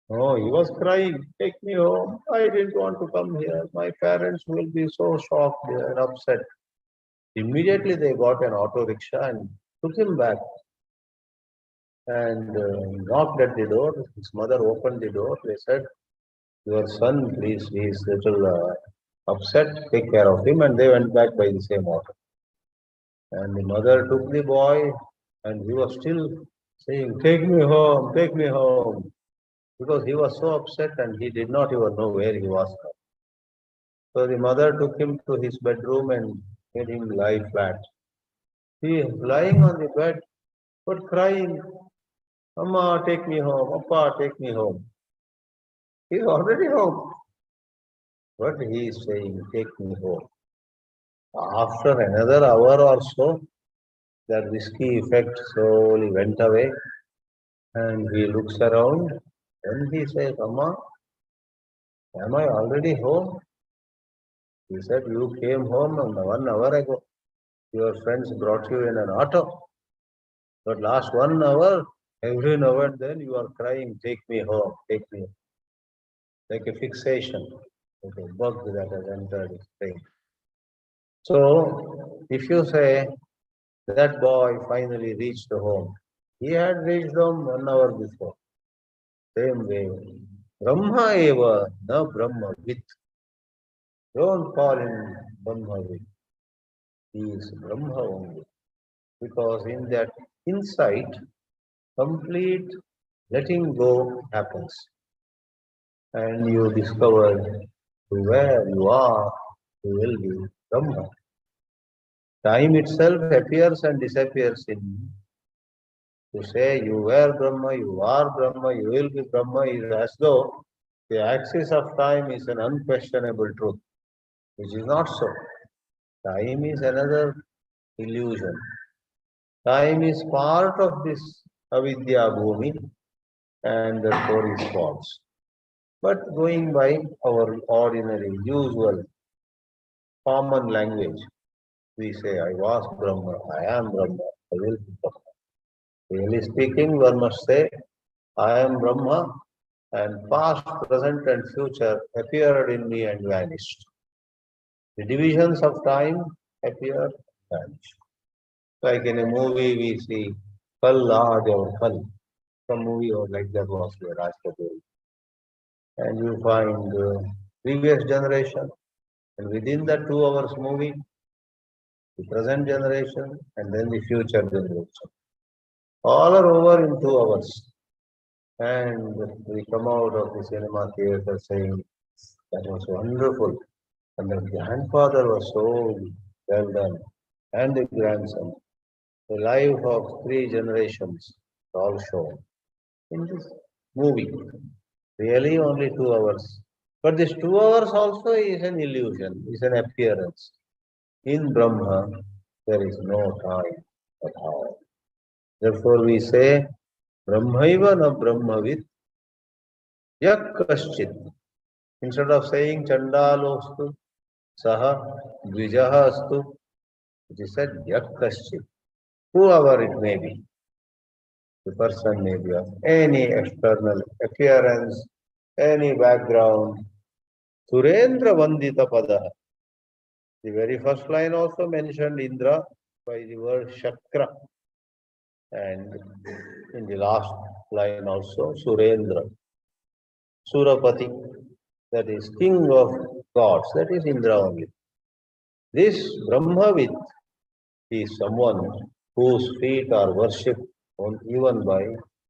Oh, he was crying, take me home. I didn't want to come here. My parents will be so shocked and upset. Immediately they got an auto rickshaw and took him back and knocked at the door. His mother opened the door. They said, your son, please, he is little upset, take care of him. And they went back by the same auto. And the mother took the boy and he was still saying, take me home, take me home. Because he was so upset and he did not even know where he was. So the mother took him to his bedroom and made him lie flat. He is lying on the bed, but crying, Amma, take me home, Appa, take me home. He is already home. But he is saying, take me home. After another hour or so, that whiskey effect slowly went away, and he looks around. Then he says, Amma, am I already home? He said, you came home 1 hour ago. Your friends brought you in an auto. But last 1 hour, every now and then you are crying, take me home, take me home. Like a fixation, like a bug that has entered his brain. So, if you say that boy finally reached home, he had reached home 1 hour before. Same way, Brahma eva na Brahma with. Don't call him Brahma with. He is Brahma only. Because in that insight, complete letting go happens. And you discover to where you are, you will be Brahma. Time itself appears and disappears in. To say you were Brahma, you are Brahma, you will be Brahma is as though the axis of time is an unquestionable truth, which is not so. Time is another illusion. Time is part of this avidya bhumi and therefore is false. But going by our ordinary, usual, common language, we say, I was Brahma, I am Brahma, I will be Brahma. Really speaking, one must say, I am Brahma, and past, present, and future appeared in me and vanished. The divisions of time appear, vanish. Like in a movie, we see Kal Aaj or Kal. Some movie or like that was there, Raj Kapoor. And you find previous generation, and within that 2 hours movie, the present generation, and then the future generation. All are over in 2 hours. And we come out of the cinema theater saying, that was wonderful. And the grandfather was so well done. And the grandson. The life of 3 generations all shown in this movie. Really only 2 hours. But this 2 hours also is an illusion, is an appearance. In Brahma, there is no time at all. Therefore we say, Brahmaiva na Brahmavit yak kaschit. Instead of saying Chandalostu, Saha, Dvijaha astu, it is said yak kaschit. Whoever it may be. The person may be of any external appearance, any background. Surendra Vandita Pada. The very first line also mentioned Indra by the word Shakra. And in the last line also Surendra. Surapati, that is king of gods, that is Indra only. This Brahmavid is someone whose feet are worshipped even by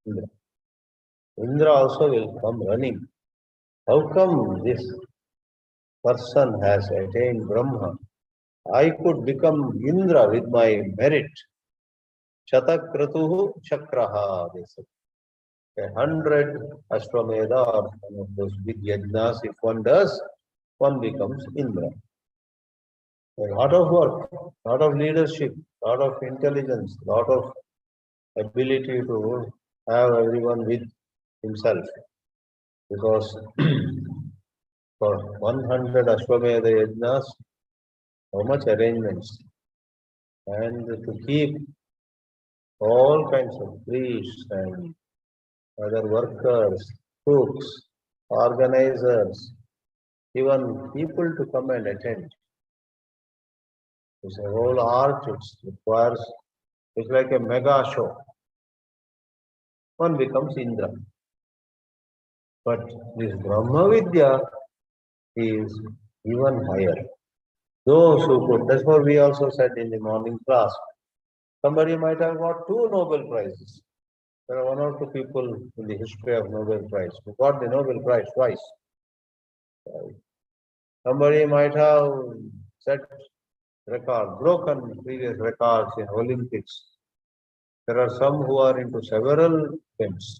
Indra. Indra also will come running. How come this person has attained Brahma? I could become Indra with my merit. Shatakratuhu Chakraha, they say. 100 Ashwamedha or one of those big yajnas, if one does, one becomes Indra. A lot of work, lot of leadership, lot of intelligence, lot of ability to have everyone with himself. Because for 100 Ashwamedha yajnas, how much arrangements. And to keep all kinds of priests and other workers, cooks, organizers, even people to come and attend. It's a whole art, it requires, it's like a mega show. One becomes Indra. But this Brahma Vidya is even higher. Those who could, that's what we also said in the morning class. Somebody might have got 2 Nobel Prizes. There are 1 or 2 people in the history of Nobel Prize who got the Nobel Prize twice. Somebody might have set broken previous records in Olympics. There are some who are into several games.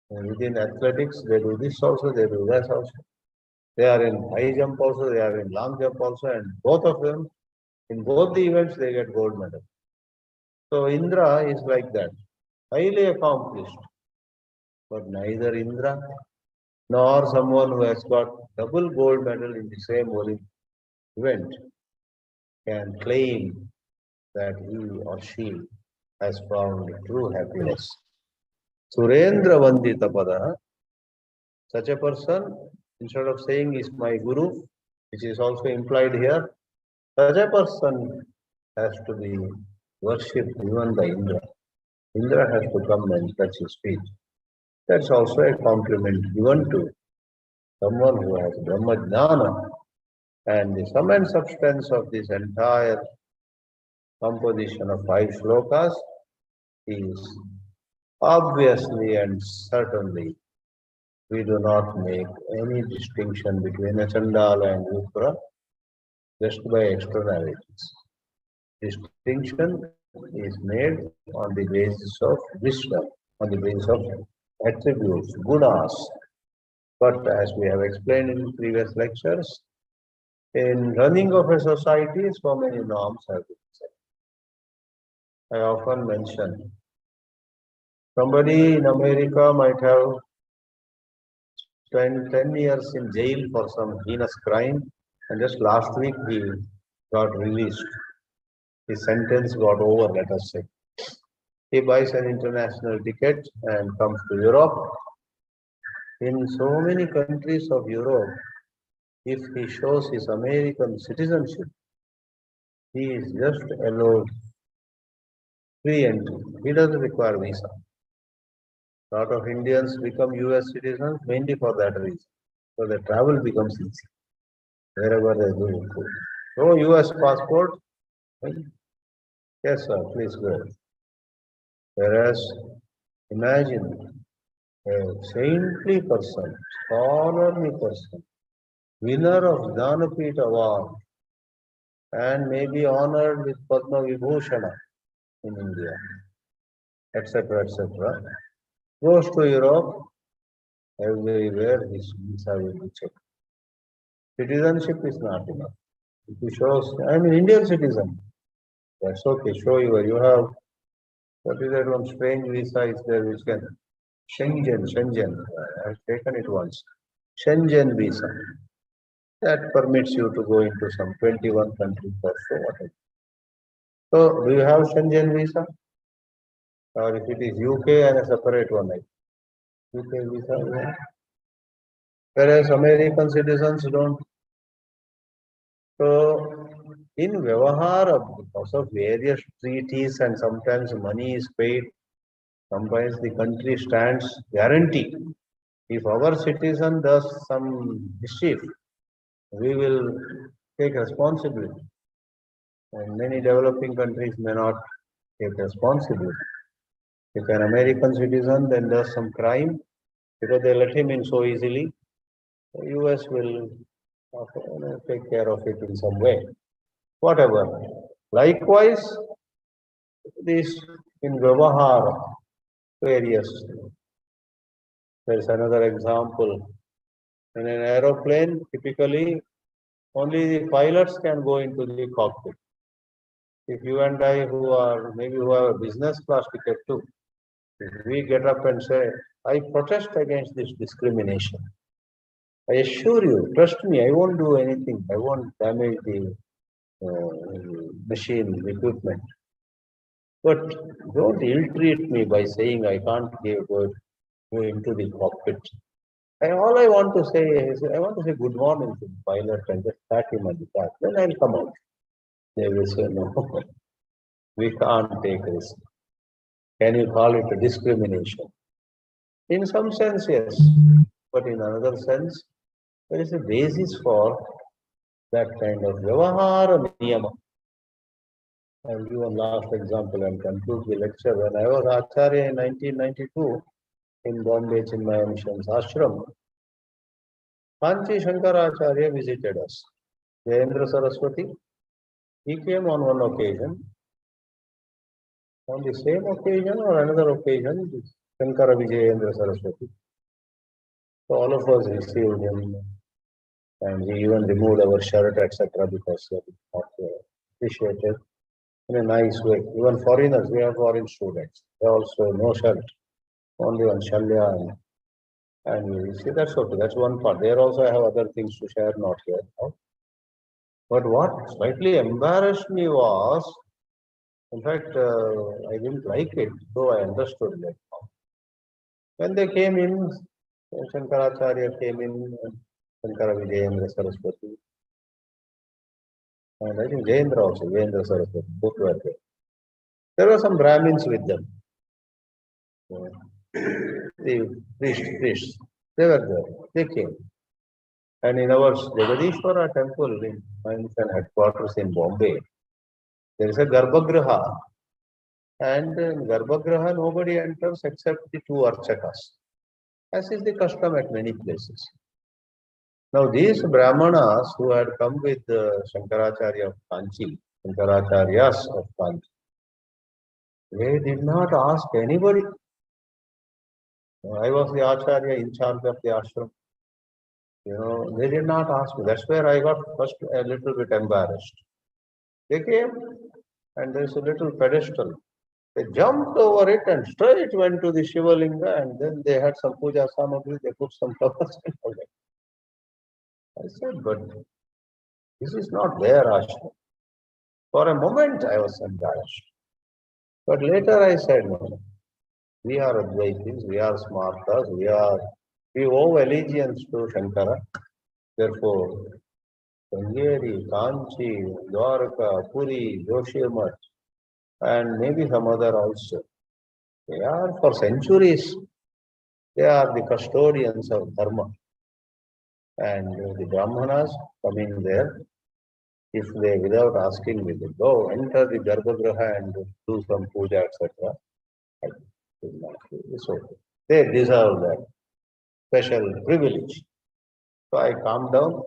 And within athletics, they do this also, they do that also. They are in high jump also, they are in long jump also, and both of them, in both the events, they get gold medal. So Indra is like that, highly accomplished. But neither Indra nor someone who has got double gold medal in the same Olympic event can claim that he or she has found true happiness. Surendra Vandita Pada, such a person, instead of saying is my guru, which is also implied here, such a person has to be worshipped even by Indra. Indra has to come and touch his feet. That's also a compliment given to someone who has Brahma Jnana. And the sum and substance of this entire composition of 5 shlokas is obviously and certainly we do not make any distinction between a Chandala and Vipra just by externalities. Distinction is made on the basis of wisdom, on the basis of attributes, gunas. But as we have explained in previous lectures, in running of a society, so many norms have been set. I often mention, somebody in America might have spent 10 years in jail for some heinous crime, and just last week he got released. His sentence got over, let us say. He buys an international ticket and comes to Europe. In so many countries of Europe, if he shows his American citizenship, he is just allowed free entry. He doesn't require visa. A lot of Indians become US citizens mainly for that reason. So the travel becomes easy wherever they go. So US passport, yes sir, please go. Whereas imagine a saintly person, scholarly person, winner of Jnanapith Award, and may be honored with Padma Vibhushana in India, etc., etc., goes to Europe, everywhere his visa will be checked. Citizenship is not enough. If you show, I'm an Indian citizen, that's okay, show you have, what is that one strange visa is there which can, Schengen, I've taken it once, Schengen visa. That permits you to go into some 21 countries or so, whatever. So, do you have Schengen visa? Or if it is UK and a separate one, like UK visa, yeah. Whereas American citizens don't. So, in Vyavahara, because of various treaties and sometimes money is paid, sometimes the country stands guarantee. If our citizen does some mischief, we will take responsibility. And many developing countries may not take responsibility. If an American citizen then does some crime, because they let him in so easily, the US will take care of it in some way. Whatever. Likewise, this in Vyavahara, various. There is another example. In an aeroplane, typically, only the pilots can go into the cockpit. If you and I who have a business class ticket too, if we get up and say, I protest against this discrimination. I assure you, trust me, I won't do anything. I won't damage the machine, the equipment. But don't ill-treat me by saying I can't go into the cockpit. All I want to say is, I want to say good morning to the pilot and just pat him on the back. Then I'll come out. They will say, no, we can't take risk. Can you call it a discrimination? In some sense, yes. But in another sense, there is a basis for that kind of Vyavahara Niyama. I'll give one last example and conclude the lecture. When I was Acharya in 1992 in Bombay, Chinmaya Mission's ashram, Kanchi Shankaracharya visited us. Jayendra Saraswati, he came on one occasion. On the same occasion or another occasion, Shankara Vijayendra Saraswati. So all of us received him. And we even removed our shirt, etc., because we not appreciated in a nice way. Even foreigners, we have foreign students. They also no shirt, only on shalya and you see that's okay. That's one part. There also I have other things to share, not here. No? But what slightly embarrassed me was, in fact, I didn't like it, though I understood it. When they came in, Shankaracharya came in, and Shankara Vijayendra Saraswati, and I think Jayendra also, Jayendra Saraswati, both were there. There were some Brahmins with them. The priests, they were there. They came. And in our Jagadishwara temple in Mines and headquarters in Bombay, there is a Garbhagriha. And in Garbhagriha, nobody enters except the two Archakas, as is the custom at many places. Now, these Brahmanas who had come with Shankaracharya of Kanchi, Shankaracharyas of Kanchi, they did not ask anybody. I was the Acharya in charge of the ashram. They did not ask me. That's where I got first a little bit embarrassed. They came and there's a little pedestal. They jumped over it and straight went to the Shiva Linga, and then they had some puja samagri, they put some flowers and all that. I said, but this is not their ashram. For a moment I was embarrassed. But later I said, no, we are Advaitis, we are Smartas, we owe allegiance to Shankara. Therefore, Sangeri, Kanchi, Dwarka, Puri, Joshimath, and maybe some other also. They are for centuries, they are the custodians of Dharma. And the Brahmanas coming there, if they, without asking me, they go, enter the Garbhagriha and do some puja, etc. So they deserve that special privilege. So I calmed down.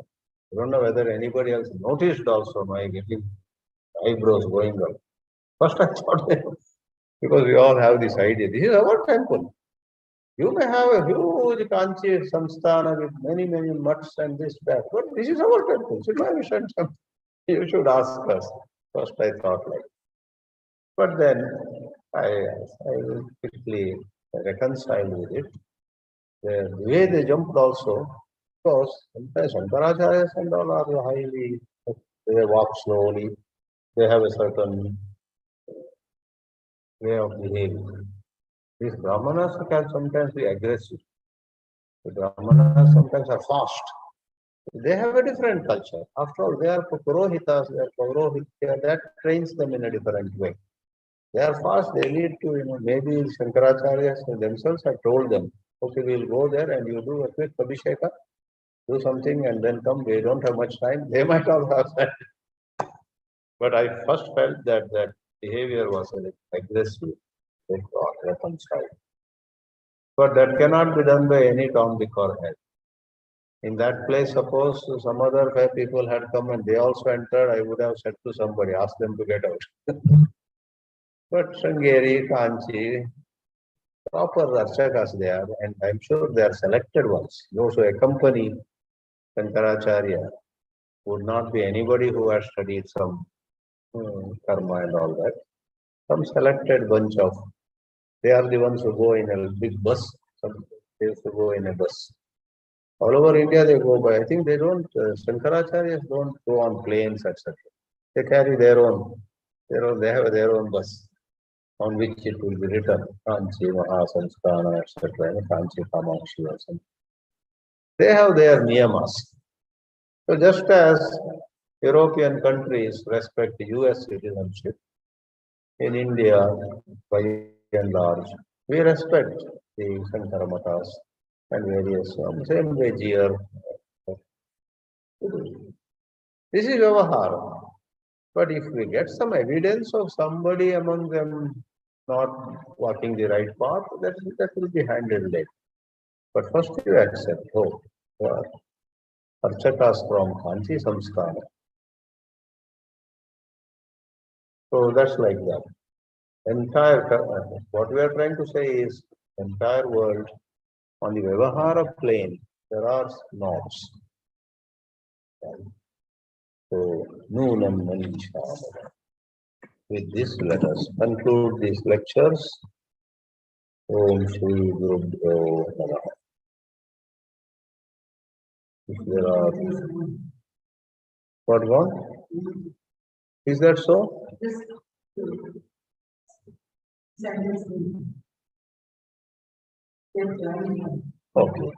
I don't know whether anybody else noticed also my getting eyebrows going up. First I thought, because we all have this idea, this is our temple. You may have a huge Kanchi Samsthana with many, many mutts and this, that, but this is our temple. So you should ask us. First I thought like. But then I will quickly reconcile with it. The way they jumped also, because sometimes Shankaracharyas and all are highly, they walk slowly, they have a certain way of behaving. These Brahmanas can sometimes be aggressive. The Brahmanas sometimes are fast. They have a different culture. After all, they are Purohitas, they are Paurohitya, that trains them in a different way. They are fast, they need to, maybe Shankaracharyas themselves have told them, okay, we'll go there and you do a quick Abhisheka, do something and then come. We don't have much time. They might also have that. But I first felt that that behavior was a little aggressive. They got reconciled. But that cannot be done by any Tom, Dick or Harry. In that place, suppose some other five people had come and they also entered, I would have said to somebody, ask them to get out. But Sringeri, Kanchi, proper Archakas they are, and I'm sure they are selected ones. Those who accompany Shankaracharya would not be anybody who has studied some karma and all that. Some selected bunch of, they are the ones who go in a big bus. Some they used to go in a bus. All over India they go by. I think they don't, Shankaracharyas don't go on planes, etc. They carry their own, they have their own bus on which it will be written, Kanchi, Mahasanskana, etc., Kanchi, Kamakshi or something. They have their niyamas. So just as European countries respect US citizenship, in India, by and large, we respect the Shankara Matas and various, same way here. This is Vyavahara. But if we get some evidence of somebody among them not walking the right path, that will be handled later. But first you accept, Archakas from Kanchi Samskana. So that's like that. What we are trying to say is, entire world, on the Vyavahara plane, there are norms. So, Noonam manīṣā-pañcakam. With this, let us conclude these lectures. Om Shri Gurubhyo Namaha. If there are what? Is that so? Okay.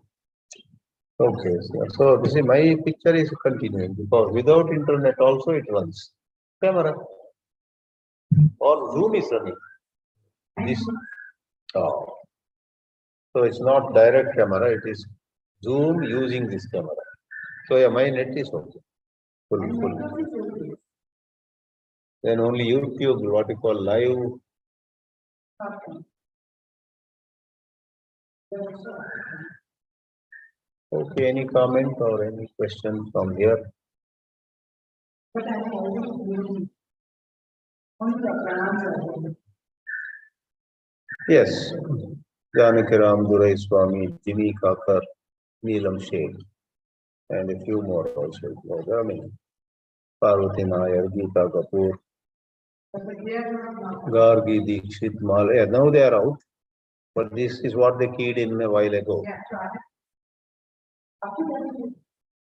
Okay. So you see, my picture is continuing because without internet also it runs. Camera or Zoom is running. This. Oh. So it's not direct camera, it is Zoom using this camera. So yeah, my net is okay. Full. Then only YouTube, what you call live. Okay, any comment or any question from here? Yes. Janakiram Durai Swami, Jimmy Kakar, Neelam Sheikh, and a few more also. I mean, Parvati Nair, Geeta Kapoor, Gargi Dikshit Mal. Yeah, now they are out, but this is what they keyed in a while ago.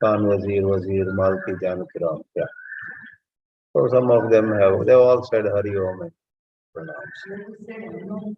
Khan Wazir, Malki Janakiram. Yeah. So some of them have, they all said Hari Om and pronounced.